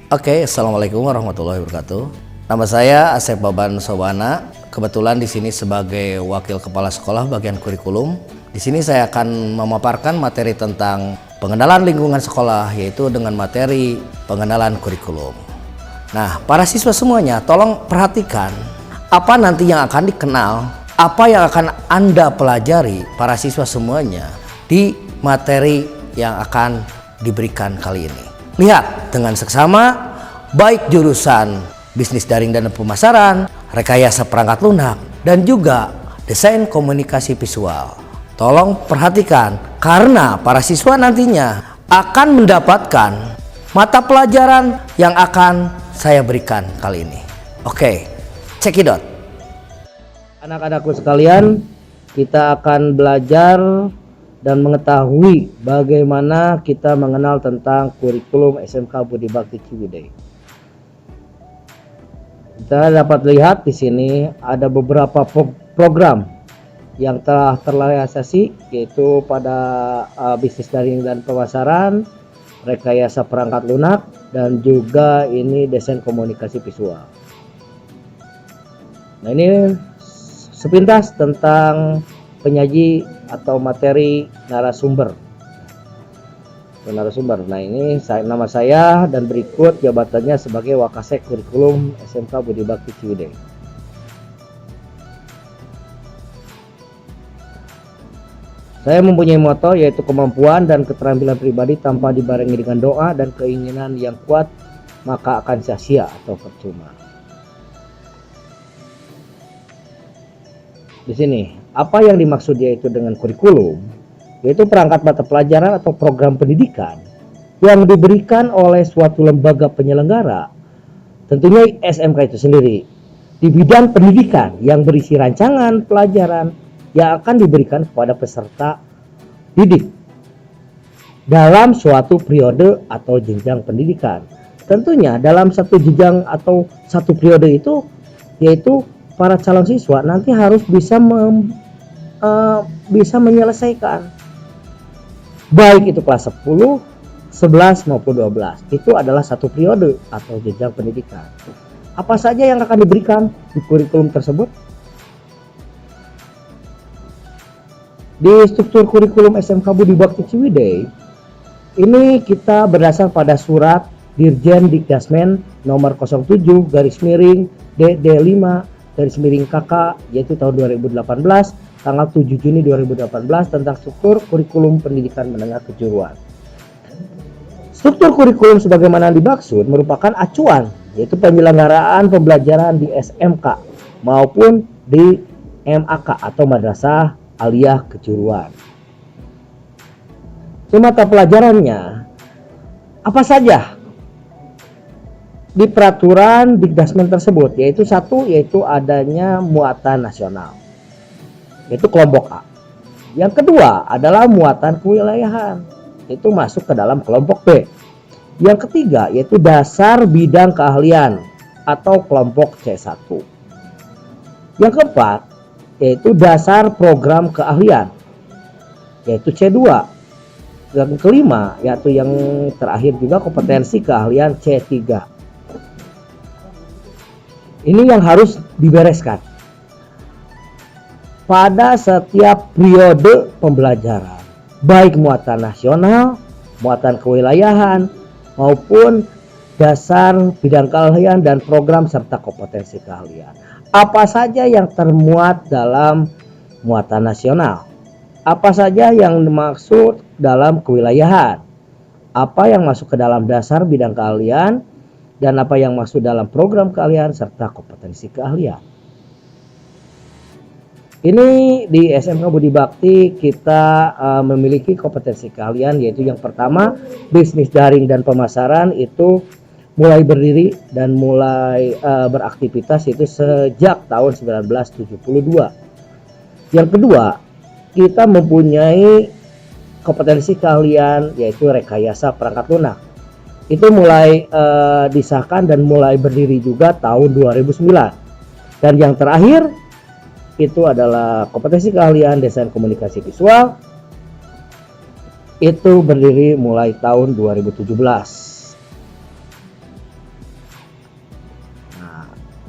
Oke, assalamualaikum warahmatullahi wabarakatuh. Nama saya Asep Baban Sobana. Kebetulan di sini sebagai wakil kepala sekolah bagian kurikulum. Di sini saya akan memaparkan materi tentang pengenalan lingkungan sekolah, yaitu dengan materi pengenalan kurikulum. Nah, para siswa semuanya, tolong perhatikan apa nanti yang akan dikenal, apa yang akan Anda pelajari para siswa semuanya di materi yang akan diberikan kali ini. Lihat dengan seksama, baik jurusan bisnis daring dan pemasaran, rekayasa perangkat lunak, dan juga desain komunikasi visual. Tolong perhatikan, karena para siswa nantinya akan mendapatkan mata pelajaran yang akan saya berikan kali ini. Oke, cekidot. Anak-anakku sekalian, kita akan belajar dan mengetahui bagaimana kita mengenal tentang kurikulum SMK Budi Bakti Ciwidey. Kita dapat lihat di sini ada beberapa program yang telah terrealisasi, yaitu pada bisnis daring dan pemasaran, rekayasa perangkat lunak, dan juga ini desain komunikasi visual. Nah, ini sepintas tentang penyaji atau materi narasumber. Nah, ini nama saya dan berikut jabatannya sebagai Wakasek Kurikulum SMK Budi Bakti Ciwidey. Saya mempunyai moto, yaitu kemampuan dan keterampilan pribadi tanpa dibarengi dengan doa dan keinginan yang kuat, maka akan sia-sia atau percuma. Di sini, apa yang dimaksud yaitu dengan kurikulum, yaitu perangkat mata pelajaran atau program pendidikan yang diberikan oleh suatu lembaga penyelenggara, tentunya SMK itu sendiri, di bidang pendidikan yang berisi rancangan pelajaran yang akan diberikan kepada peserta didik dalam suatu periode atau jenjang pendidikan. Tentunya dalam satu jenjang atau satu periode itu, yaitu para calon siswa nanti harus bisa menyelesaikan, baik itu kelas 10, 11 maupun 12. Itu adalah satu periode atau jenjang pendidikan. Apa saja yang akan diberikan di kurikulum tersebut? Di struktur kurikulum SMK Budi Bakti Ciwidey ini kita berdasar pada surat Dirjen Dikdasmen nomor 07/DD5/KK, yaitu tahun 2018, tanggal 7 Juni 2018 tentang struktur kurikulum pendidikan menengah kejuruan. Struktur kurikulum sebagaimana dimaksud merupakan acuan, yaitu penyelenggaraan pembelajaran di SMK maupun di MAK atau Madrasah Aliyah Kejuruan. Mata pelajarannya apa saja di peraturan Dikdasmen tersebut, yaitu satu, yaitu adanya muatan nasional, yaitu kelompok A. Yang kedua adalah muatan kewilayahan, itu masuk ke dalam kelompok B. Yang ketiga yaitu dasar bidang keahlian atau kelompok C1. Yang keempat yaitu dasar program keahlian, yaitu C2. Yang kelima yaitu yang terakhir juga kompetensi keahlian C3. Ini yang harus dibereskan pada setiap periode pembelajaran, baik muatan nasional, muatan kewilayahan, maupun dasar bidang keahlian dan program serta kompetensi keahlian. Apa saja yang termuat dalam muatan nasional? Apa saja yang dimaksud dalam kewilayahan? Apa yang masuk ke dalam dasar bidang keahlian? Dan apa yang masuk dalam program keahlian serta kompetensi keahlian? Ini di SMK Budi Bakti kita memiliki kompetensi keahlian, yaitu yang pertama bisnis daring dan pemasaran, itu mulai berdiri dan mulai beraktivitas itu sejak tahun 1972. Yang kedua, kita mempunyai kompetensi keahlian, yaitu rekayasa perangkat lunak. Itu mulai disahkan dan mulai berdiri juga tahun 2009. Dan yang terakhir itu adalah kompetensi keahlian desain komunikasi visual, itu berdiri mulai tahun 2017.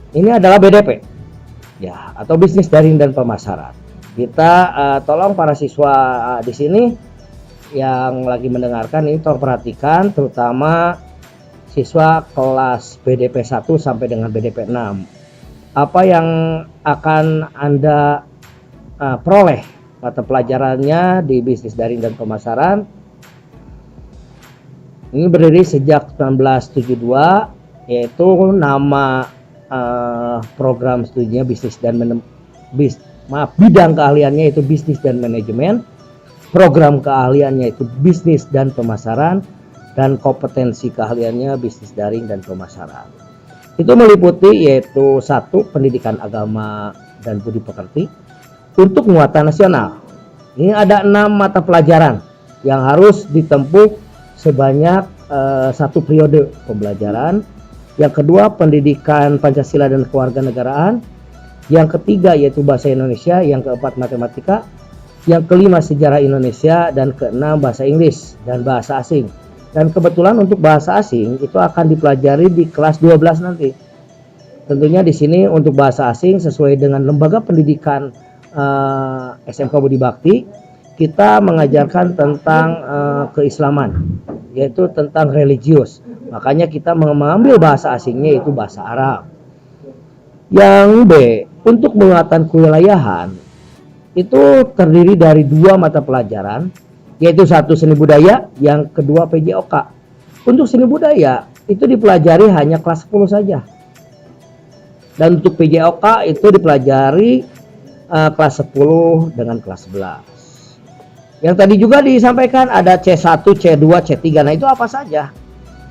Ini adalah BDP, ya, atau bisnis daring dan pemasaran. Kita tolong para siswa di sini yang lagi mendengarkan ini tolong perhatikan, terutama siswa kelas BDP 1 sampai dengan BDP 6. Apa yang akan Anda peroleh mata pelajarannya di bisnis daring dan pemasaran. Ini berdiri sejak 1972, yaitu nama program studinya bidang keahliannya itu bisnis dan manajemen, program keahliannya itu bisnis dan pemasaran, dan kompetensi keahliannya bisnis daring dan pemasaran. Itu meliputi yaitu 1. Pendidikan agama dan budi pekerti. Untuk muatan nasional, ini ada 6 mata pelajaran yang harus ditempuh sebanyak 1 periode pembelajaran. Yang kedua, pendidikan Pancasila dan kewarganegaraan. Yang ketiga yaitu bahasa Indonesia. Yang keempat, matematika. Yang kelima, sejarah Indonesia. Dan keenam, bahasa Inggris dan bahasa asing. Dan kebetulan untuk bahasa asing itu akan dipelajari di kelas 12 nanti. Tentunya di sini untuk bahasa asing sesuai dengan lembaga pendidikan SMK Budi Bakti, kita mengajarkan tentang keislaman, yaitu tentang religius. Makanya kita mengambil bahasa asingnya itu bahasa Arab. Yang B, untuk muatan kewilayahan itu terdiri dari 2 mata pelajaran, yaitu 1 seni budaya, yang kedua PJOK. Untuk seni budaya itu dipelajari hanya kelas 10 saja. Dan untuk PJOK itu dipelajari kelas 10 dengan kelas 11. Yang tadi juga disampaikan ada C1, C2, C3. Nah, itu apa saja?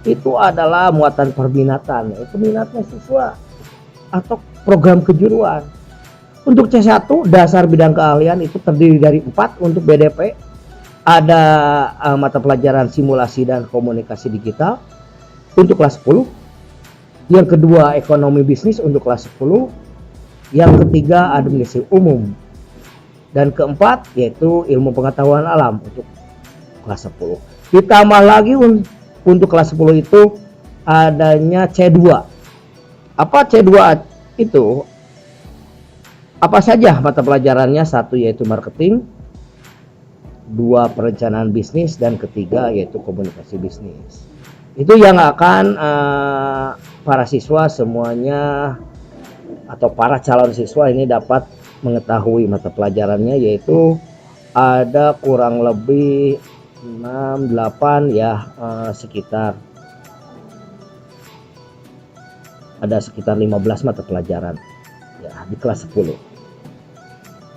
Itu adalah muatan perminatan, itu minatnya siswa atau program kejuruan. Untuk C1, dasar bidang keahlian itu terdiri dari 4 untuk BDP. Ada mata pelajaran simulasi dan komunikasi digital untuk kelas 10. Yang kedua, ekonomi bisnis untuk kelas 10. Yang ketiga, administrasi umum. Dan keempat yaitu ilmu pengetahuan alam untuk kelas 10. Ditambah lagi untuk kelas 10 itu adanya C2. Apa C2 itu? Apa saja mata pelajarannya? 1 yaitu marketing, 2 perencanaan bisnis, dan ketiga yaitu komunikasi bisnis. Itu yang akan para siswa semuanya atau para calon siswa ini dapat mengetahui mata pelajarannya, yaitu ada kurang lebih 6, 8 ya, sekitar 15 mata pelajaran ya di kelas 10.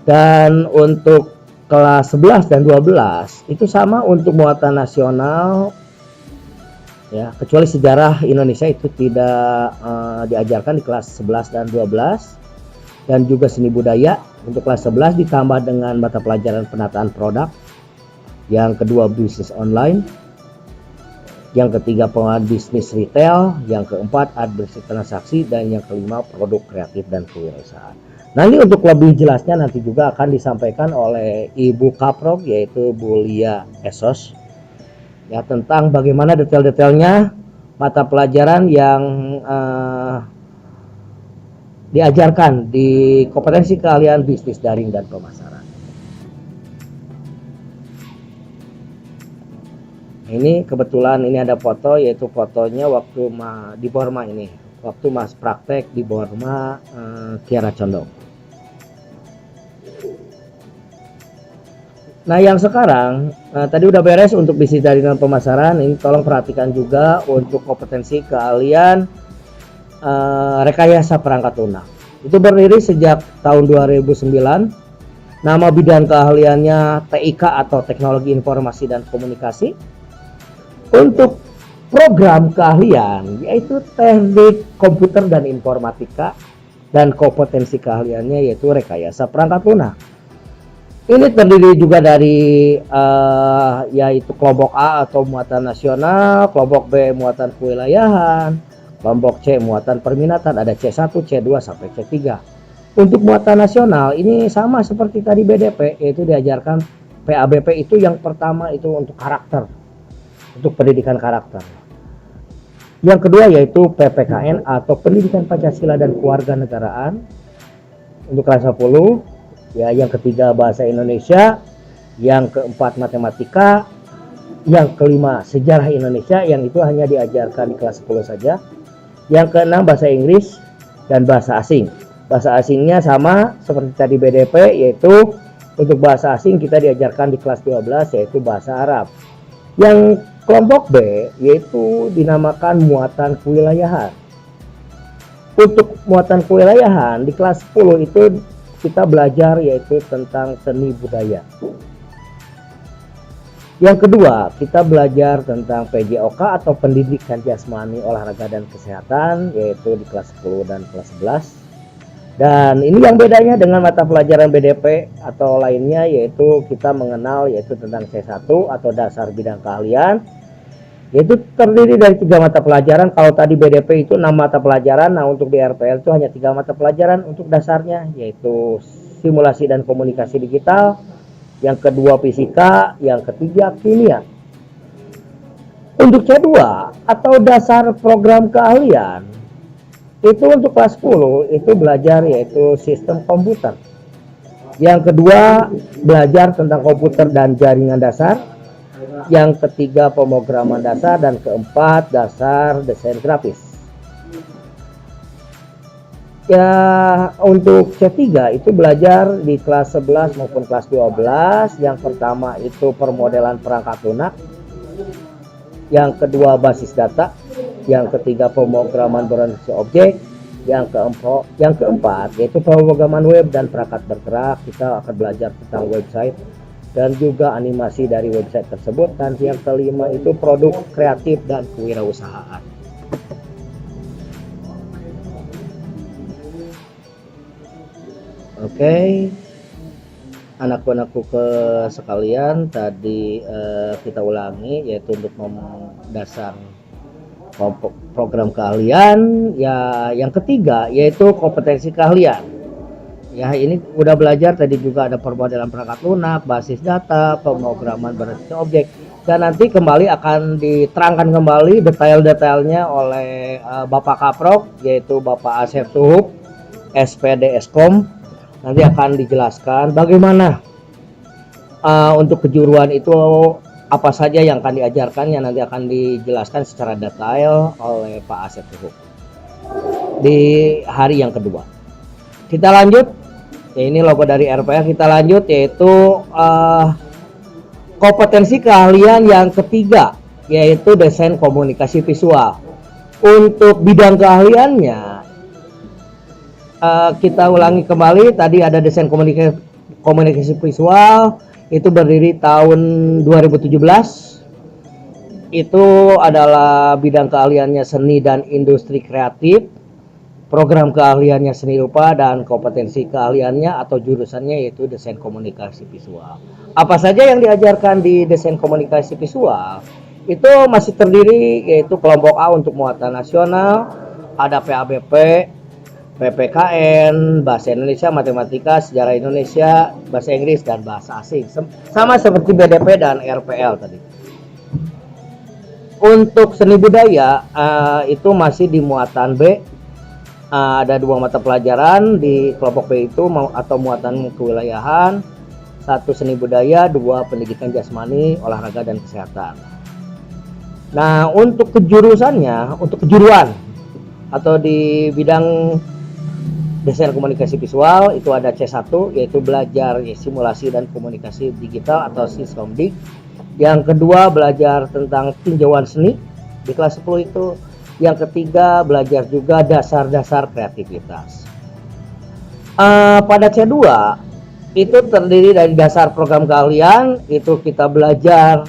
Dan untuk kelas 11 dan 12 itu sama untuk muatan nasional ya, kecuali sejarah Indonesia itu tidak diajarkan di kelas 11 dan 12. Dan juga seni budaya untuk kelas 11 ditambah dengan mata pelajaran penataan produk. Yang kedua, bisnis online. Yang ketiga, pengelolaan bisnis retail. Yang keempat, administrasi transaksi. Dan yang kelima, produk kreatif dan kewirausahaan. Nanti untuk lebih jelasnya nanti juga akan disampaikan oleh Ibu Kaprog, yaitu Bu Lia Esos, ya, tentang bagaimana detail-detailnya mata pelajaran yang diajarkan di kompetensi keahlian bisnis daring dan pemasaran. Ini kebetulan ini ada foto, yaitu fotonya waktu di Borma ini, waktu Mas praktek di Borma Kiara Condong. Nah, yang sekarang tadi udah beres untuk bisnis daring dan pemasaran. Ini tolong perhatikan juga untuk kompetensi keahlian rekayasa perangkat lunak. Itu berdiri sejak tahun 2009. Nama bidang keahliannya TIK atau Teknologi Informasi dan Komunikasi. Untuk program keahlian yaitu Teknik Komputer dan Informatika, dan kompetensi keahliannya yaitu rekayasa perangkat lunak. Ini terdiri juga dari yaitu kelompok A atau muatan nasional, kelompok B muatan kewilayahan, kelompok C muatan perminatan, ada C1, C2 sampai C3. Untuk muatan nasional ini sama seperti tadi BDP, yaitu diajarkan PABP itu yang pertama itu untuk karakter, untuk pendidikan karakter. Yang kedua yaitu PPKN atau Pendidikan Pancasila dan Kewarganegaraan untuk kelas 10. Ya, yang ketiga bahasa Indonesia, yang keempat matematika, yang kelima sejarah Indonesia yang itu hanya diajarkan di kelas 10 saja. Yang keenam bahasa Inggris dan bahasa asing. Bahasa asingnya sama seperti tadi BDP, yaitu untuk bahasa asing kita diajarkan di kelas 12 yaitu bahasa Arab. Yang kelompok B yaitu dinamakan muatan kewilayahan. Untuk muatan kewilayahan di kelas 10 itu kita belajar yaitu tentang seni budaya. Yang kedua, kita belajar tentang PJOK atau Pendidikan Jasmani, Olahraga dan Kesehatan yaitu di kelas 10 dan kelas 11. Dan ini yang bedanya dengan mata pelajaran BDP atau lainnya, yaitu kita mengenal yaitu tentang C1 atau dasar bidang keahlian, yaitu terdiri dari 3 mata pelajaran. Kalau tadi BDP itu 6 mata pelajaran, nah untuk di RPL itu hanya 3 mata pelajaran untuk dasarnya, yaitu simulasi dan komunikasi digital, yang kedua fisika, yang ketiga kimia. Untuk C2 atau dasar program keahlian, itu untuk kelas 10 itu belajar yaitu sistem komputer. Yang kedua belajar tentang komputer dan jaringan dasar. Yang ketiga pemrograman dasar, dan keempat dasar desain grafis. Ya, untuk C3 itu belajar di kelas 11 maupun kelas 12. Yang pertama itu permodelan perangkat lunak. Yang kedua basis data. Yang ketiga pemrograman berorientasi objek. Yang keempat yaitu pemrograman web dan perangkat bergerak. Kita akan belajar tentang website dan juga animasi dari website tersebut. Dan yang kelima itu produk kreatif dan kewirausahaan. Oke, anak-anakku sekalian, tadi kita ulangi yaitu untuk dasar program keahlian. Ya, yang ketiga yaitu kompetensi keahlian. Ya, ini udah belajar tadi juga ada permodelan perangkat lunak, basis data, pemrograman berorientasi objek, dan nanti kembali akan diterangkan kembali detail-detailnya oleh Bapak Kaprok yaitu Bapak Asep Tuhub SPD Eskom. Nanti akan dijelaskan bagaimana untuk kejuruan itu apa saja yang akan diajarkan, yang nanti akan dijelaskan secara detail oleh Pak Asep Tuhub di hari yang kedua. Kita lanjut, ya, ini logo dari RPL. Kita lanjut yaitu kompetensi keahlian yang ketiga yaitu desain komunikasi visual. Untuk bidang keahliannya kita ulangi kembali, tadi ada desain komunikasi visual. Itu berdiri tahun 2017. Itu adalah bidang keahliannya seni dan industri kreatif. Program keahliannya seni rupa, dan kompetensi keahliannya atau jurusannya yaitu desain komunikasi visual. Apa saja yang diajarkan di desain komunikasi visual? Itu masih terdiri yaitu kelompok A untuk muatan nasional, ada PABP, PPKN, bahasa Indonesia, matematika, sejarah Indonesia, bahasa Inggris, dan bahasa asing. Sama seperti BDP dan RPL tadi. Untuk seni budaya itu masih di muatan B. Ada 2 mata pelajaran di kelompok B itu, atau muatan kewilayahan. 1 seni budaya, 2 pendidikan jasmani, olahraga dan kesehatan. Nah, untuk kejurusannya, untuk kejuruan atau di bidang desain komunikasi visual itu ada C1 yaitu belajar simulasi dan komunikasi digital atau Siskomdik. Yang kedua belajar tentang tinjauan seni di kelas 10 itu. Yang ketiga belajar juga dasar-dasar kreativitas. Pada C2 itu terdiri dari dasar program keahlian, itu kita belajar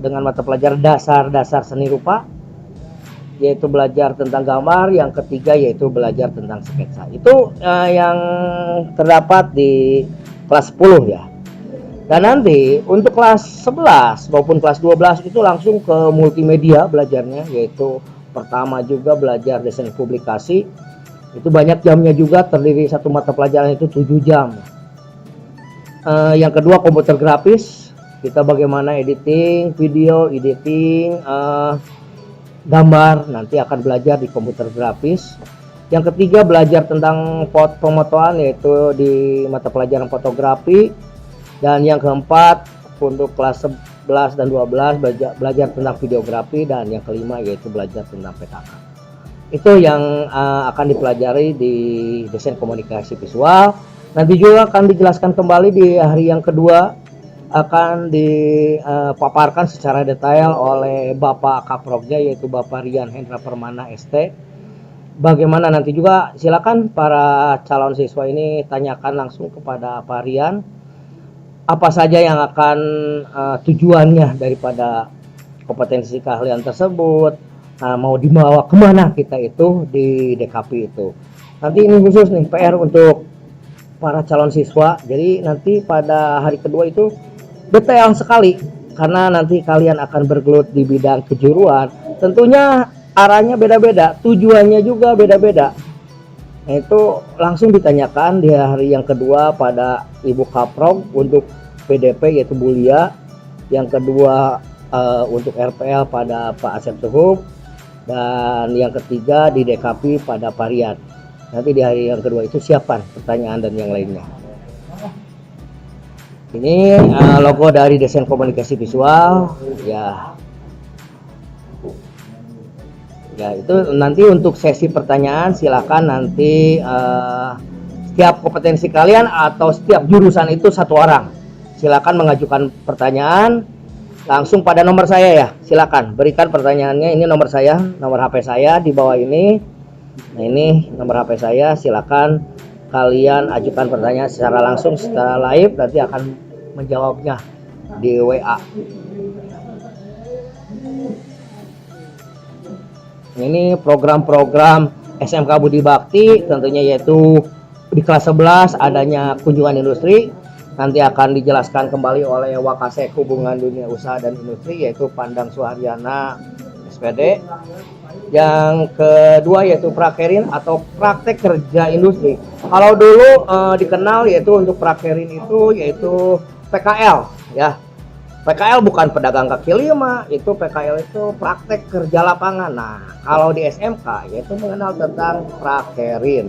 dengan mata pelajaran dasar-dasar seni rupa, yaitu belajar tentang gambar. Yang ketiga yaitu belajar tentang sketsa. Itu yang terdapat di kelas 10 ya. Dan nanti untuk kelas 11 maupun kelas 12 itu langsung ke multimedia belajarnya, yaitu pertama juga belajar desain publikasi. Itu banyak jamnya juga, terdiri 1 mata pelajaran itu 7 jam. Yang kedua komputer grafis, kita bagaimana editing video, editing gambar, nanti akan belajar di komputer grafis. Yang ketiga belajar tentang pemotoan, yaitu di mata pelajaran fotografi. Dan yang keempat untuk kelas 11 dan 12 belajar tentang videografi, dan yang kelima yaitu belajar tentang PKK. Itu yang akan dipelajari di desain komunikasi visual. Nanti juga akan dijelaskan kembali di hari yang kedua, akan dipaparkan secara detail oleh Bapak Kaprognya, yaitu Bapak Rian Hendra Permana ST. Bagaimana nanti juga silakan para calon siswa ini tanyakan langsung kepada Pak Rian apa saja yang akan tujuannya daripada kompetensi keahlian tersebut, mau dibawa kemana kita itu di DKP itu. Nanti ini khusus nih PR untuk para calon siswa, jadi nanti pada hari kedua itu detail sekali, karena nanti kalian akan bergelut di bidang kejuruan, tentunya arahnya beda-beda, tujuannya juga beda-beda. Nah, itu langsung ditanyakan di hari yang kedua pada Ibu Kaprog untuk PDP yaitu Bulia, yang kedua untuk RPL pada Pak Asep Suhub, dan yang ketiga di DKP pada Pak Rian. Nanti di hari yang kedua itu siapkan pertanyaan dan yang lainnya. Ini logo dari desain komunikasi visual ya. Ya, itu nanti untuk sesi pertanyaan silakan nanti setiap kompetensi kalian atau setiap jurusan itu satu orang. Silakan mengajukan pertanyaan langsung pada nomor saya ya. Silakan berikan pertanyaannya, ini nomor saya, nomor HP saya di bawah ini. Nah, ini nomor HP saya, silakan kalian ajukan pertanyaan secara langsung, secara live, nanti akan menjawabnya di WA. Ini program-program SMK Budi Bakti tentunya, yaitu di kelas 11 adanya kunjungan industri, nanti akan dijelaskan kembali oleh Wakasek Hubungan Dunia Usaha dan Industri, yaitu Pandang Suharyana SPD. Yang kedua yaitu prakerin atau praktek kerja industri. Kalau dulu dikenal yaitu untuk prakerin itu yaitu PKL ya. PKL bukan pedagang kaki lima, itu PKL itu praktek kerja lapangan. Nah, kalau di SMK yaitu mengenal tentang prakerin,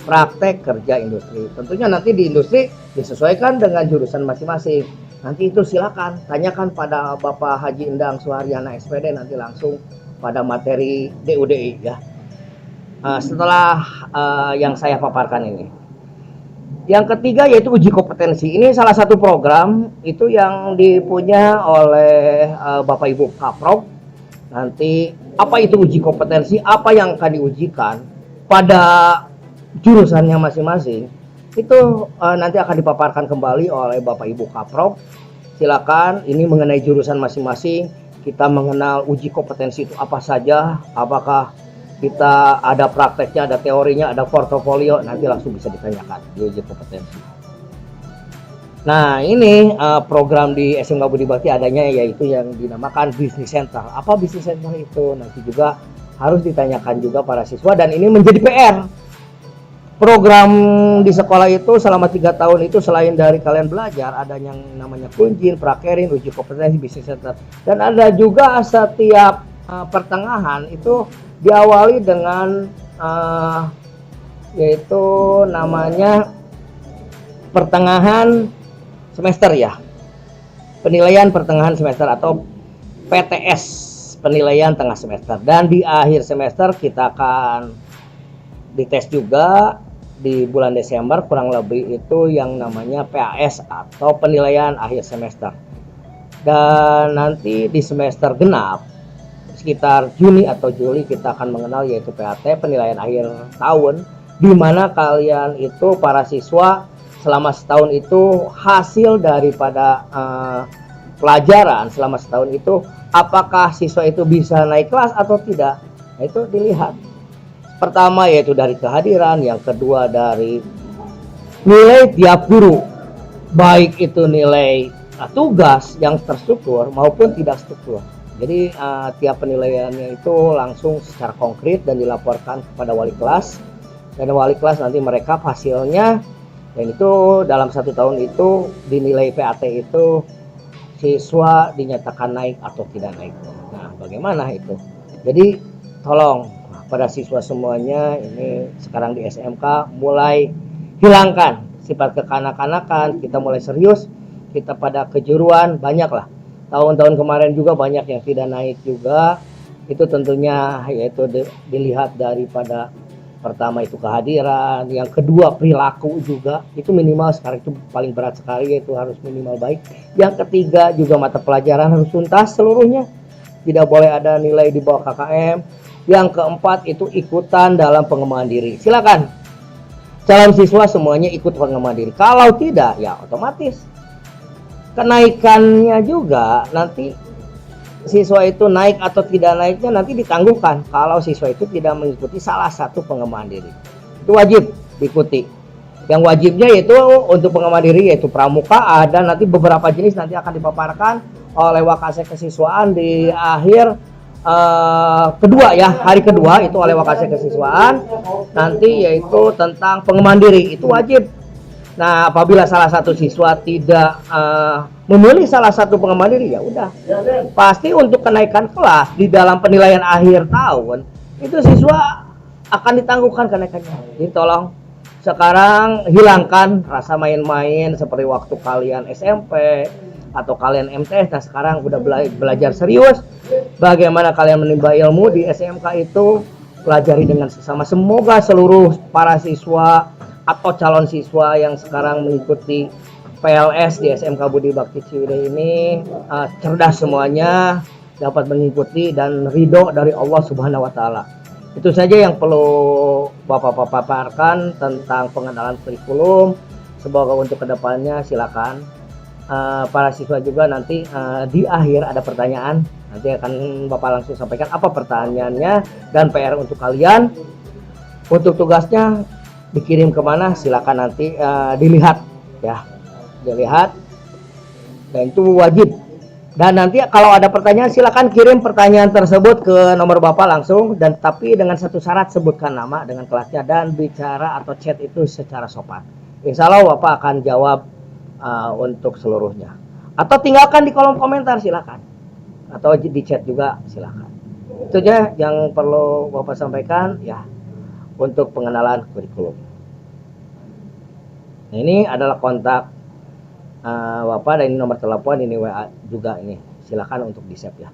praktek kerja industri. Tentunya nanti di industri disesuaikan dengan jurusan masing-masing. Nanti itu silakan tanyakan pada Bapak Haji Endang Suharyana SPD nanti langsung pada materi DUDI ya. Setelah yang saya paparkan ini. Yang ketiga yaitu uji kompetensi. Ini salah satu program itu yang dipunya oleh Bapak Ibu Kaprog. Nanti apa itu uji kompetensi, apa yang akan diujikan pada jurusannya masing-masing. Itu nanti akan dipaparkan kembali oleh Bapak Ibu Kaprog. Silakan, ini mengenai jurusan masing-masing. Kita mengenal uji kompetensi itu apa saja, apakah kita ada prakteknya, ada teorinya, ada portofolio, nanti langsung bisa ditanyakan di uji kompetensi. Nah, ini program di SMK Budi Bakti adanya yaitu yang dinamakan Business Center. Apa Business Center itu? Nanti juga harus ditanyakan juga para siswa, dan ini menjadi PR. Program di sekolah itu selama 3 tahun itu selain dari kalian belajar, ada yang namanya kunjin, prakerin, uji kompetensi, Business Center, dan ada juga setiap pertengahan itu diawali dengan yaitu namanya pertengahan semester ya, penilaian pertengahan semester atau PTS, penilaian tengah semester, dan di akhir semester kita akan dites juga di bulan Desember kurang lebih itu yang namanya PAS atau penilaian akhir semester. Dan nanti di semester genap sekitar Juni atau Juli kita akan mengenal yaitu PAT, penilaian akhir tahun, di mana kalian itu para siswa selama setahun itu hasil daripada pelajaran selama setahun itu apakah siswa itu bisa naik kelas atau tidak. Nah, itu dilihat. Pertama yaitu dari kehadiran, yang kedua dari nilai tiap guru, baik itu nilai tugas yang terstruktur maupun tidak struktur. Jadi tiap penilaiannya itu langsung secara konkret dan dilaporkan kepada wali kelas, dan wali kelas nanti mereka hasilnya, dan itu dalam 1 tahun itu dinilai PAT itu siswa dinyatakan naik atau tidak naik. Nah, bagaimana itu? Jadi tolong pada siswa semuanya ini sekarang di SMK mulai hilangkan sifat kekanak-kanakan, kita mulai serius, kita pada kejuruan banyak lah. Tahun-tahun kemarin juga banyak yang tidak naik juga. Itu tentunya yaitu dilihat daripada pertama itu kehadiran, yang kedua perilaku juga itu minimal sekarang itu paling berat sekali, yaitu harus minimal baik. Yang ketiga juga mata pelajaran harus tuntas seluruhnya, tidak boleh ada nilai di bawah KKM. Yang keempat itu ikutan dalam pengembangan diri. Silakan calon siswa semuanya ikut pengembangan diri. Kalau tidak ya otomatis kenaikannya juga nanti siswa itu naik atau tidak naiknya nanti ditangguhkan kalau siswa itu tidak mengikuti salah satu pengembangan diri. Itu wajib diikuti. Yang wajibnya yaitu untuk pengembangan diri yaitu pramuka, ada nanti beberapa jenis nanti akan dipaparkan oleh Wakasek Kesiswaan di akhir kedua ya, hari kedua itu oleh Wakasek Kesiswaan nanti yaitu tentang pengembangan diri, itu wajib. Nah, apabila salah satu siswa tidak memilih salah satu pengembangan diri, ya udah. Pasti untuk kenaikan kelas di dalam penilaian akhir tahun, itu siswa akan ditangguhkan kenaikannya. Jadi tolong sekarang hilangkan rasa main-main seperti waktu kalian SMP atau kalian MTS. Nah, sekarang udah belajar serius. Bagaimana kalian menimba ilmu di SMK itu, pelajari dengan sesama. Semoga seluruh para siswa atau calon siswa yang sekarang mengikuti PLS di SMK Budi Bakti Ciwidey ini cerdas semuanya, dapat mengikuti dan ridho dari Allah Subhanahu wa taala. Itu saja yang perlu Bapak paparkan tentang pengenalan kurikulum. Semoga untuk kedepannya silakan para siswa juga nanti di akhir ada pertanyaan, nanti akan Bapak langsung sampaikan apa pertanyaannya dan PR untuk kalian. Untuk tugasnya dikirim kemana silakan nanti dilihat ya, dilihat, dan itu wajib. Dan nanti kalau ada pertanyaan silakan kirim pertanyaan tersebut ke nomor Bapak langsung, dan tapi dengan satu syarat, sebutkan nama dengan kelasnya dan bicara atau chat itu secara sopan. Insya Allah Bapak akan jawab untuk seluruhnya. Atau tinggalkan di kolom komentar silakan, atau di chat juga silakan. Itu aja yang perlu Bapak sampaikan ya untuk pengenalan kurikulum. Nah, ini adalah kontak Bapak dan ini nomor telepon, ini WA juga, ini silakan untuk di save ya.